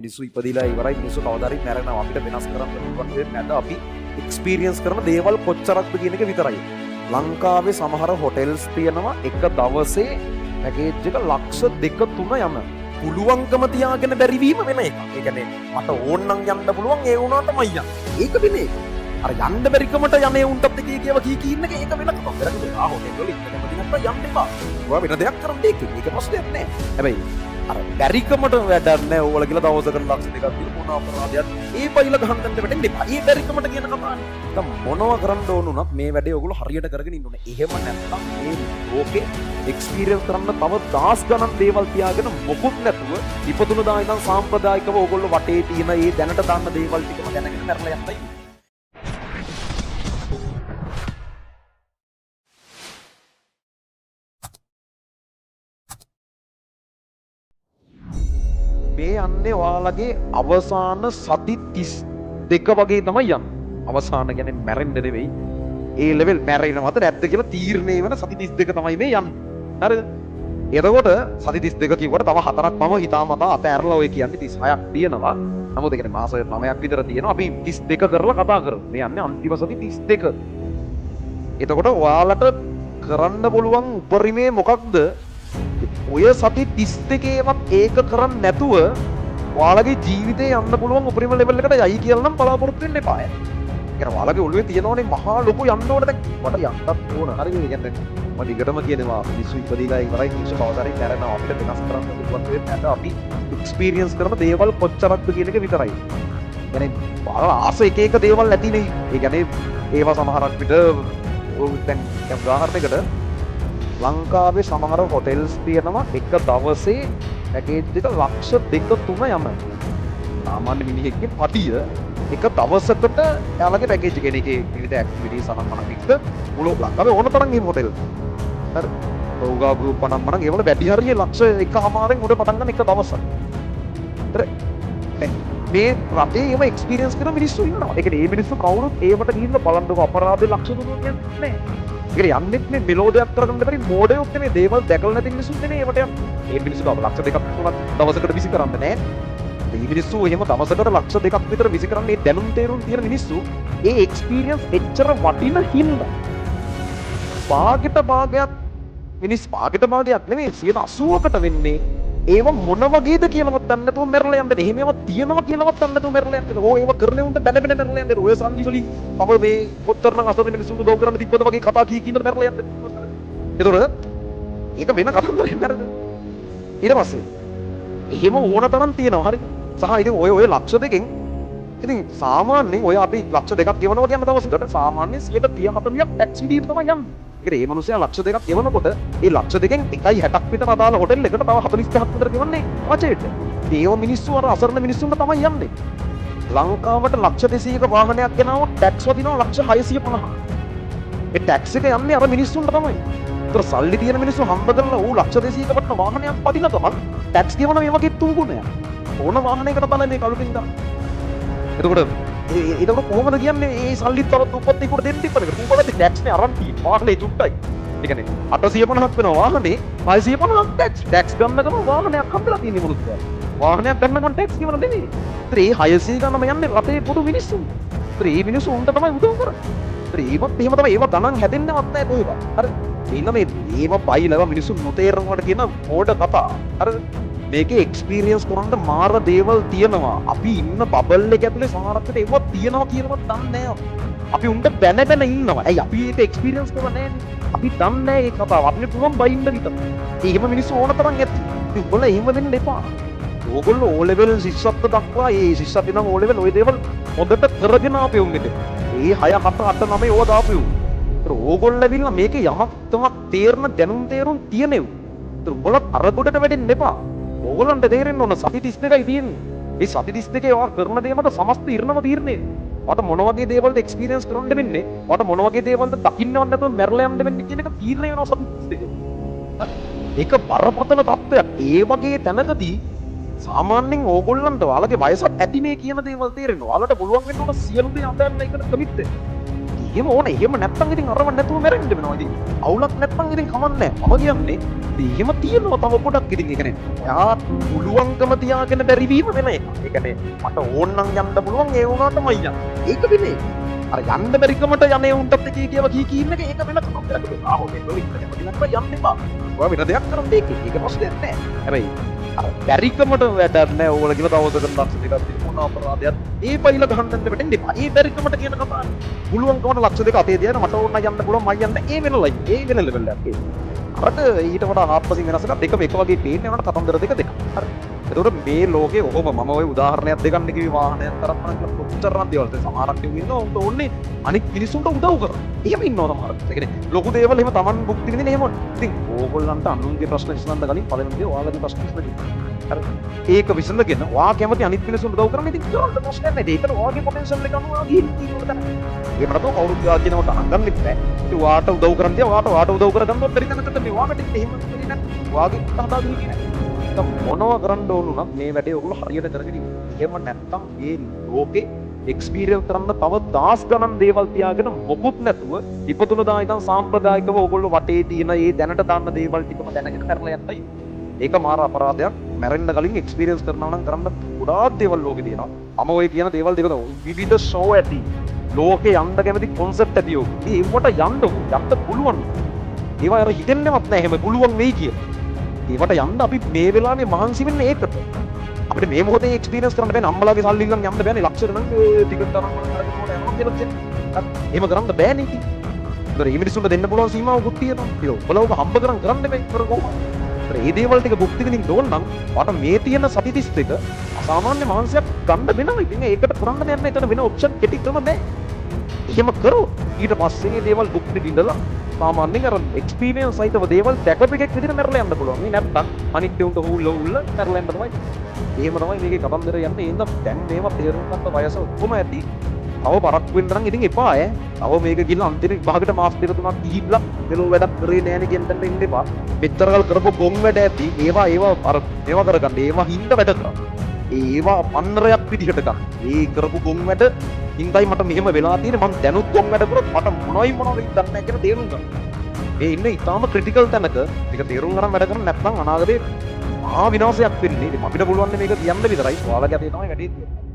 මිනිස්සු ඉපදිලා ඉවරයි මිනිස්සු කවදාරි මැරෙනවා අපිට වෙනස් කරන්න පුළුවන් වෙන්නේ නැද අපි එක්ස්පීරියන්ස් කරන දේවල් කොච්චරක්ද කියන එක විතරයි ලංකාවේ සමහර හොටෙල්ස් තියෙනවා එක දවසේ පැකේජ් එක ලක්ෂ 2-3 යන පුළුවන්කම තියාගෙන බැරිවීම වෙන එක. ඒ කියන්නේ මට ඕන නම් යන්න පුළුවන් ඒ වුණාටම යන්න. ඒක වෙන්නේ. අර යන්න බැරිකමට යන්නේ උන්ටත් එක කියව කී ඉන්න එක ඒක වෙනකම. කරන්නේ ආ හොටෙල් වල ඉන්න නැත්නම් යන්න එපා. ඔයා වෙන දෙයක් කරන්න දෙයක්. ඒක ප්‍රශ්නයක් නෑ. හැබැයි අර බැරිකමට වැඩක් නෑ. ඕවල කියලා දවසකට ලක්ෂ 2ක් දීලා මොන අපරාධයක් ඒ පයිල ගහන්න දෙන්න වෙන්නේ එපා. ඒ බැරිකමට කියන කතාවනේ. දැන් මොනවා කරන්න ඕන උනත් මේ වැඩේ ඔයගොල්ලෝ හරියට කරගෙන ඉන්න ඕනේ. එහෙම නැත්නම් මේ ලෝකේ එක්ස්පීරියන්ස් කරන්න තව දහස් ගණන් දේවල් තියාගෙන මොකුත් නැතුව ඉපදුන දා ඉඳන් සාම්ප්‍රදායිකව ඔයගොල්ලෝ වටේ තියෙන මේ දැනට දාන්න දේවල් ටිකම දැනගෙන කරලා යන්නයි. මේ යන්නේ ඔයාලගේ අවසාන සති 32 වගේ තමයි යන්නේ. අවසාන කියන්නේ මැරෙන්න නෙවෙයි. ඒ ලෙවල් මැරෙනවද නැද්ද කියලා තීරණය වෙන සති 32 තමයි මේ යන්නේ. හරිද? එතකොට සති 32 කිව්වට තව 4ක් මම හිතාමතා අතෑරලා ඔය කියන්නේ 36ක් තියෙනවා. නමුත් ඒ කියන්නේ මාස 9ක් විතර තියෙනවා. අපි 32 කරලා කතා කරමු. මේ යන්නේ අන්තිම සති 32. එතකොට ඔයාලට කරන්න පුළුවන් උපරිමේ මොකක්ද? ඔය සති 32ේවත් ඒක කරන්න නැතුව ඔයාලගේ ජීවිතේ යන්න පුළුවන් උපරිම ලෙවල් එකට යයි කියලා නම් බලාපොරොත්තු වෙන්න එපා. ඒකන ඔයාලගේ ඔළුවේ තියෙනවනේ මහා ලොකු යන්න ඕන දැන් මට යන්නත් ඕන. හරිද? ඒ කියන්නේ මම දිගටම කියනවා මිනිස්සු ඉපදිලා ඉවරයි මිනිස්සු කවදාරි මැරෙනවා අපිට වෙනස් කරන්න පුළුවන් වෙන්නේ නැත. අපි එක්ස්පීරියන්ස් කරන දේවල් කොච්චරක්ද කියන එක විතරයි. يعني ඔයාලා ආස එක එක දේවල් ඇතිනේ. ඒ කියන්නේ ඒවා සමහරක් විට දැන් උදාහරණයකට ලංකාවේ සමහර හොටෙල්ස් තියෙනවා එක දවසේ පැකේජ් එක ලක්ෂ 2-3 යන. සාමාන්‍ය මිනිහෙක්ගේ පටිය එක දවසකට එයාලගේ පැකේජ් එක එකේ විවිධ ඇක්ටිවිටීස් අනම්මනම් එක්ක මුළු ලංකාවේ ඕන තරම් මේ හොටෙල්. හරි. රෝගා ගෲප් අනම්මනම් ඒවල වැඩි හරිය ලක්ෂ 1.5න් උඩ පටන් ගන්න එක දවසක්. හරි. මේ රටේ ඒව එක්ස්පීරියන්ස් කරන මිනිස්සු ඉන්නවා. ඒ කියන්නේ මේ මිනිස්සු කවුරුත් ඒවට ගිහින් බලන්නකො අපරාධේ ලක්ෂ 3 කියන්නේ නැහැ. ඒක යන්නෙත් මේ මෙලෝඩයක් කරගන්න බැරි මෝඩයොත් නෙමෙයි දේවල් දැකලා නැති මිනිස්සුත් නෙමෙයි ඒවට යන්නේ. ඒ මිනිස්සු තව ලක්ෂ 2ක් 3ක් දවසකට විසි කරන්නේ නැහැ. මේ මිනිස්සු එහෙම දවසකට ලක්ෂ 2ක් විතර විසි කරන්නේ දැනුම් තේරුම් තියෙන මිනිස්සු ඒ එක්ස්පීරියන්ස් එච්චර වටින හින්දා. භාගයක් මිනිස් භාගයක් නෙමෙයි 80%කට වෙන්නේ ඒව මොන වගේද කියලාවත් දන්නේ නැතුව මැරලා යන්නේ. එහෙම ඒවා තියෙනවා කියලාවත් දන්නේ නැතුව මැරලා යන්නේ. ඕ ඒව කරන්නේ උන්ට බැන බැන මැරලා යන්නේ. ඔය සංදි වලින් පව මේ කොතරම් අසරණ මිනිස්සුන්ට දෝව කරන්න තිබ්බද වගේ කතා කීකින්ද මැරලා යන්නේ. ඒතකොට ඒක වෙන කතාවක් නේද? ඊට පස්සේ එහෙම ඕන තරම් තියෙනවා. හරි. සහ ඉතින් ඔය ලක්ෂ දෙකෙන් ඉතින් සාමාන්‍යයෙන් ඔය අපි ලක්ෂ දෙකක් ගෙවනවා කියන දවසකට සාමාන්‍යයෙන් 130-40ක් ටැක්ස් විදියට තමයි යන්නේ. ඒ මනුස්සයා ලක්ෂ දෙකක් ගෙවනකොට ඒ ලක්ෂ දෙකෙන් 1.60ක් විතර අදාළ හොටෙල් එකට තව 45ක් විතර ගෙවන්නේ වචේට. ඒව මිනිස්සු අර අසරණ මිනිස්සුන්ට තමයි යන්නේ. ලංකාවට ලක්ෂ 200ක වාහනයක් ගෙනාවොත් ටැක්ස් වදිනවා ලක්ෂ 650. ඒ ටැක්ස් එක යන්නේ අර මිනිස්සුන්ට තමයි. ඒතර සල්ලි තියෙන මිනිස්සු හම්බ කරලා ඌ ලක්ෂ 200ක වටන වාහනයක් පදින ගමන් ටැක්ස් ගෙවන මේ වගේ තුන් ගුණයක්. ඕන වාහනයකට බලන්නේ මේ කලුටින් දා. එතකොට කොහොමද කියන්නේ මේ සල්ලි තවත් උපත්තිකට දෙන්න ඉපදෙක. උඹලට ටැක්ස් නේ අරන් තියෙන්නේ. වාහනේ තුට්ටයි. ඒ කියන්නේ 850ක් වෙනවා වාහනේ 650ක් ටැක්ස් ගන්න ගම වාහනයක් හම්බලා තියෙන්නේ මොකද? වාහනයක් ගන්න ගමන් ටැක්ස් ගෙවන නෙමෙයි. ඒ 600 ගන්නම යන්නේ රටේ පොදු මිනිස්සු. ඒ මිනිස්සු උන්ට තමයි උදව් කරන්නේ. ඒවත් එහෙම තමයි ඒව ගණන් හැදෙන්නවත් නැහැ කොහෙවත්. හරි. එන්න මේ ඒව බයිලව මිනිස්සු නොතේරනවට කියන මෝඩ කතා. හරි. මේකේ එක්ස්පීරියන්ස් කරන්න මාර දේවල් තියෙනවා. අපි ඉන්න බබල් එක ඇතුලේ සමහරකට ඒව තියෙනවා කියලාවත් දන්නේ නැහැ. අපි උන්ට බැන බැන ඉන්නවා. ඇයි අපි ඒක එක්ස්පීරියන්ස් කරලා නැහැ? අපි දන්නේ නැහැ ඒ කතාව. අපිට පුළුවන් බයින්න විතර. එහෙම මිනිස්සු ඕන තරම් ඇති. ඉතින් උඹලා එහෙම වෙන්න එපා. ඕගොල්ලෝ O level ශිෂ්‍යත්ව දක්වා ඒ ශිෂ්‍යත්ව නම් O level ওই දේවල් හොඳට කරගෙන ආපේ උන්ගෙට. ඒ 6 7 8 9 ඕවා දාපියු. ඒතර ඕගොල්ලෝ ඇවිල්ලා මේකේ යමක් තමක් තේරන දැනුම් තේරුම් තියෙනෙව්. ඒතර උඹලා අර ගොඩට වැටෙන්න එපා. ඕගොල්ලන්ට තේරෙන්න ඕන සති 32යි තියෙන්නේ. ඒ සති 32 ඔයා කරන දේ මත සමස්ත ඉරණම තීරණය. ඔයාට මොන වගේ දේවල්ද එක්ස්පීරියන්ස් කරන්න වෙන්නේ? ඔයාට මොන වගේ දේවල්ද දකින්නවත් නැතුව මැරලා යන්න වෙන්නේ කියන එක තීරණය වෙනවා සති 32. ඒක බරපතල තත්ත්වයක්. ඒ වගේ තැනකදී සාමාන්‍යයෙන් ඕගොල්ලන්ට ඔයාලගේ වයසත් ඇති මේ කියන දේවල් තේරෙනවා. ඔයාලට පුළුවන් වෙන්න ඕන සියලු දේ අතහැරලා ඒකට කමිට් වෙන්න. එහෙම ඕනේ. එහෙම නැත්තම් ඉතින් අරව නැතුව මැරෙන්න වෙනවා ඉතින්. අවුලක් නැත්තම් ඉතින් කමන්නේ නැහැ. මම කියන්නේ එහෙම තියෙනවා තව පොඩක් ඉතින්. ඒ කියන්නේ එයා පුළුවන්කම තියාගෙන බැරි වීම වෙන එක. ඒ කියන්නේ මට ඕන නම් යන්න පුළුවන් ඒ වුණාටමයි යන්න. ඒක වෙන්නේ. අර යන්න බැරිකමට යන්නේ උන්ටත් එක කියව කී ඉන්න එක ඒක වෙන කමක්. ආවෝ මේ ලොරි ඉන්න යන්න එපා. ඔයා වෙන දෙයක් කරන්න දෙයක්. ඒක ප්‍රශ්නයක් නෑ. හැබැයි අර බැරිකමට වැඩක් නෑ. ඕගොල්ලෝ කියන දවසකට ලක්ෂ දෙකක් තියෙන මොන අපරාධයක්. ඒ පයිල ගහන්න වැටෙන්න එපා. ඒ බැරිකමට කියන කතාව. පුළුවන්කමට ලක්ෂ දෙක අතේ තියන මට ඕන යන්න පුළුවන් මයි යන්න ඒ වෙන ලයි. ඒ වෙන ලෙවල් එකක් ඒක. අරට ඊට වඩා ආත්මසින් වෙනස් එකක් දෙකම එක වගේ පේන්නේ වුණාට කතන්දර දෙක දෙක. හරි. එතකොට මේ ලෝකේ ඔහොම මම ওই උදාහරණයක් දෙකක් කිව්වේ වාහනයක් තරම් කියලා කොච්චරක් දේවල් තියෙන සමහරක් ඉන්නවා උන්ට ඕනේ අනිත් මිනිස්සුන්ට උදව් කරා. එහෙම ඉන්නවා සමහරක්. ඒ කියන්නේ ලොකු දේවල් එහෙම Taman භුක්ති විඳින එහෙම. ඉතින් ඕගොල්ලන්ට අනුන්ගේ ප්‍රශ්න විසඳන්න කලින් පළවෙනි දේ ඔයාලගේ ප්‍රශ්න විසඳන්න. හරි. ඒක විසඳගෙන ඔයා කැමති අනිත් මිනිස්සුන්ට උදව් කරන්න ඉතින් කරන්න ප්‍රශ්නයක් නැහැ. ඒකට ඔයාගේ පොටෙන්ෂල් එක අනුව ඔයා ගිහින් තියෙන්න තැන. එහෙම නැත්නම් කවුරුත් යාජිනවට අහගන්නෙත් නැහැ. ඉතින් ඔයාට උදව් කරන්න තියා ඔයාට උදව් කරගන්නවත් බැරි තැනකට මේ ඔයාට එහෙම වෙන්නේ නැහැ. ඔයාගේ හදාගෙන ඉන්නේ නැහැ. මොනව කරන්න ඕන නම් මේ වැඩේ ඔයගොල්ලෝ හරියට කරගෙන ඉන්න. එහෙම නැත්නම් මේ ලෝකේ එක්ස්පීරියන්ස් කරන්න තව දහස් ගණන් දේවල් තියාගෙන මොකුත් නැතුව ඉපදුනදා ඉඳන් සාම්ප්‍රදායිකව ඔයගොල්ලෝ වටේ තියෙන මේ දැනට දාන්න දේවල් ටිකම දැනගෙන කරලා යන්නයි. ඒක මාර අපරාධයක්. මැරෙන්න කලින් එක්ස්පීරියන්ස් කරනවා නම් කරන්න ගොඩාක් දේවල් ලෝකේ තියෙනවා. මම ඔය කියන දේවල් දෙක විවිධ ෂෝ ඇති. ලෝකේ යන්න කැමති කොන්සෙප්ට් ඇති ඔය. ඒවට යන්න පුළුවන්. ඒවා අර හිතෙන්නේවත් නැහැ එහෙම පුළුවන් වෙයි කියලා. ඒවට යන්න අපි මේ වෙලාවේ මහන්සි වෙන්නේ ඒකට. අපිට මේ මොහොතේ එක්ස්පීරියන්ස් කරන්න බෑනේ. අම්මලාගේ සල්ලි ගන්න යන්න බෑනේ. ලක්ෂර නම් ටිකට් තරම් කරගෙන යනවා කියලා කියන්නේ. එහෙම කරන්න බෑනේ ඉතින්. ඒතර මේ මිනිස්සුන්ට දෙන්න පුළුවන් සීමාවකුත් තියෙනවා. ඒක ඔබලව හම්බ කරන් බෑ කර කොහොමද? ඒතර මේ දේවල් ටික භුක්ති විඳින්න ඕන නම් මට මේ තියෙන සති 32 අසාමාන්‍ය මහන්සියක් ගන්න වෙනවා. ඉතින් ඒකට කරන්න දෙන්න එතන වෙන ඔප්ෂන් කෙටි ක්‍රම බෑ. එහෙම කරෝ ඊට පස්සේ මේ දේවල් භුක්ති විඳලා සාමාන්‍යයෙන් අර එක්ස්පීරියන්ස් සහිතව දේවල් දැකපු එකෙක් විදිහට මැරලා යන්න පුළුවන්. මේ නැත්තම් අනිත් උන්ට හුල්ල මැරලා යන්න තමයි. එහෙම තමයි මේකේ කතන්දර යන්නේ. එහෙනම් දැන් මේවා තේරුම් ගන්න වයස ඔක්කොම ඇති. තව පරක්කු වෙන්න නම් ඉතින් එපා ඈ. තව මේක ගිහලා අන්තිම විභාගයට මාස් දෙක තුනක් ගිහිල්ලා මෙලෝ වැඩක් කරේ නෑනේ කියන තැනට ඉන්න එපා. මෙච්චරකල් කරපු ගොන් වැඩ ඇති. ඒවා අර ඒවා කරගන්න. ඒවා හින්දා වැඩ කරා. ඒවා පන්නරයක් විදිහට ගන්න. ඒ කරපු ගොන් වැඩ හින්දායි මට මෙහෙම වෙලා තියෙන්නේ. මම දැනුත් ගොන් වැඩ කරොත් මට මොනවයි දන්නේ නැහැ කියලා තේරුම් ගන්න. මේ ඉන්න ඉතාලම ක්‍රිටිකල් තැනක ටික තේරුම් ගන්න වැඩ කරන්න නැත්නම් අනාගතේ මහා විනාශයක් වෙන්නේ. ඉතින් අපිට පුළුවන් මේක කියන්න විතරයි. ඔයාලගේ අතේ තමයි වැඩේ තියෙන්නේ.